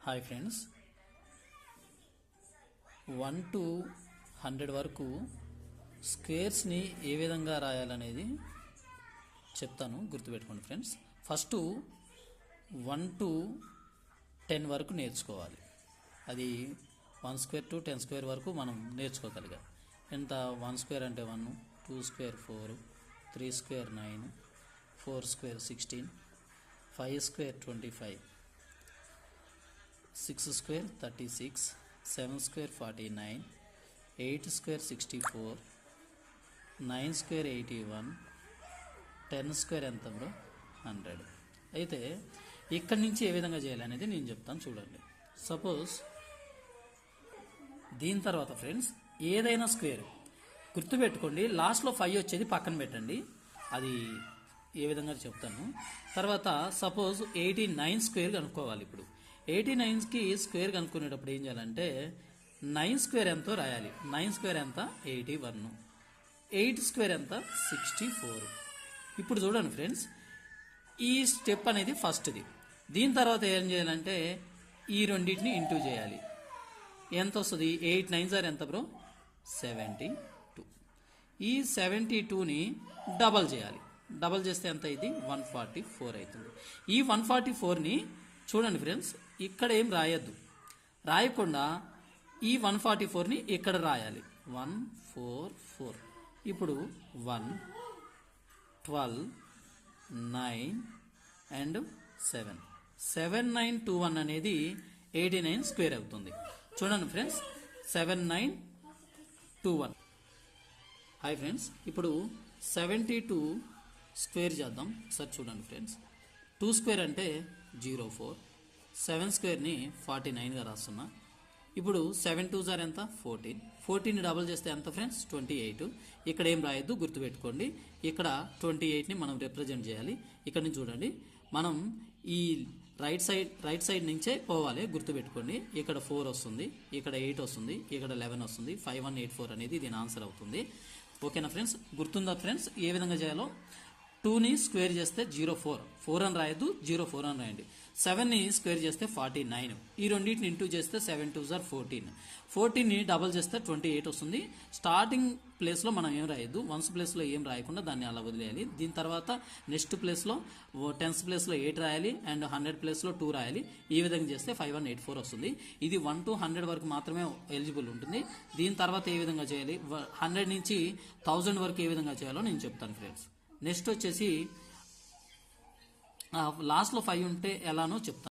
Hi friends, 1 to 100 వరకు స్క్వేర్స్ని ఏ విధంగా రాయాలనేది చెప్తాను, గుర్తుపెట్టుకోండి ఫ్రెండ్స్. ఫస్ట్ 1 to 10 వరకు నేర్చుకోవాలి. అది 1 square to 10 square వరకు మనం నేర్చుకోగలిగాం. ఎంత 1 square అంటే 1, 2 square 4, 3 square 9, 4 square 16, 5 square 25, 6 square 36, 7 square 49, 8 square 64, 9 square 81, 10 square ఎంత బ్రో 100. అయితే ఇక్కడి నుంచి ఏ విధంగా చేయాలనేది నేను చెప్తాను, చూడండి. సపోజ్ దీని తర్వాత ఫ్రెండ్స్ ఏదైనా స్క్వేర్ గుర్తుపెట్టుకోండి, లాస్ట్లో 5 వచ్చేది పక్కన పెట్టండి, అది ఏ విధంగా చెప్తాను. తర్వాత సపోజ్ 89 స్క్వేర్ కనుక్కోవాలి. ఇప్పుడు 89కి స్క్వేర్ కనుక్కునేటప్పుడు ఏం చేయాలంటే 9 స్క్వేర్ ఎంతో రాయాలి. 9 స్క్వేర్ ఎంత 81, 8 స్క్వేర్ ఎంత 64. ఇప్పుడు చూడండి ఫ్రెండ్స్, ఈ స్టెప్ అనేది ఫస్ట్ది. దీని తర్వాత ఏం చేయాలంటే ఈ రెండింటిని ఇంటూ చేయాలి. ఎంత వస్తుంది? 8 9 ఎంత బ్రో 72. ఈ 72ని డబల్ చేయాలి. డబల్ చేస్తే ఎంత? ఇది 144 అవుతుంది. ఈ 144ని చూడండి ఫ్రెండ్స్, ఇక్కడ ఏం రాయొద్దు, రాయకుండా ఈ 144ని ఇక్కడ రాయాలి. 144. ఇప్పుడు 1, 12, 9 అండ్ 7. 7921 అనేది 89 స్క్వేర్ అవుతుంది. చూడండి ఫ్రెండ్స్, 7921. హాయ్ ఫ్రెండ్స్, ఇప్పుడు 72 స్క్వేర్ చేద్దాం. సార్ చూడండి ఫ్రెండ్స్, 2 స్క్వేర్ అంటే 04, 7 స్క్వేర్ని 49గా రాస్తున్నా. ఇప్పుడు 7 2 ఎంత 14, 14ని డబల్ చేస్తే ఎంత ఫ్రెండ్స్ 28. ఇక్కడ ఏం రాయొద్దు, గుర్తుపెట్టుకోండి. ఇక్కడ 28ని మనం రిప్రజెంట్ చేయాలి. ఇక్కడ నుంచి చూడండి, మనం ఈ రైట్ సైడ్ నుంచే పోవాలి, గుర్తుపెట్టుకోండి. ఇక్కడ 4 వస్తుంది, ఇక్కడ 8 వస్తుంది, ఇక్కడ 11 వస్తుంది. 5184 అనేది దీని ఆన్సర్ అవుతుంది. ఓకేనా ఫ్రెండ్స్, గుర్తుందా ఫ్రెండ్స్ ఏ విధంగా చేయాలో? 2ని స్క్వేర్ చేస్తే 04, 4 అని రాయద్దు, 04 అని రాయండి. 7ని స్క్వేర్ చేస్తే 49, ఈ రెండింటిని ఇంటూ చేస్తే 7 2 14, 14ని డబల్ చేస్తే 28 వస్తుంది. స్టార్టింగ్ ప్లేస్లో మనం ఏం రాయద్దు, 1s ప్లేస్లో ఏం రాయకుండా దాన్ని అలా వదిలేయాలి. దీని తర్వాత నెక్స్ట్ ప్లేస్లో 10s ప్లేస్లో 8 రాయాలి అండ్ 100 ప్లేస్లో 2 రాయాలి. ఈ విధంగా చేస్తే 5184 వస్తుంది. ఇది 1 to 100 వరకు మాత్రమే ఎలిజిబుల్ ఉంటుంది. దీని తర్వాత ఏ విధంగా చేయాలి, 100 నుంచి 1000 వరకు ఏ విధంగా చేయాలో నేను చెప్తాను ఫ్రెండ్స్. నెక్స్ట్ వచ్చేసి లాస్ట్లో 5 ఉంటే ఎలానో చెప్తాను.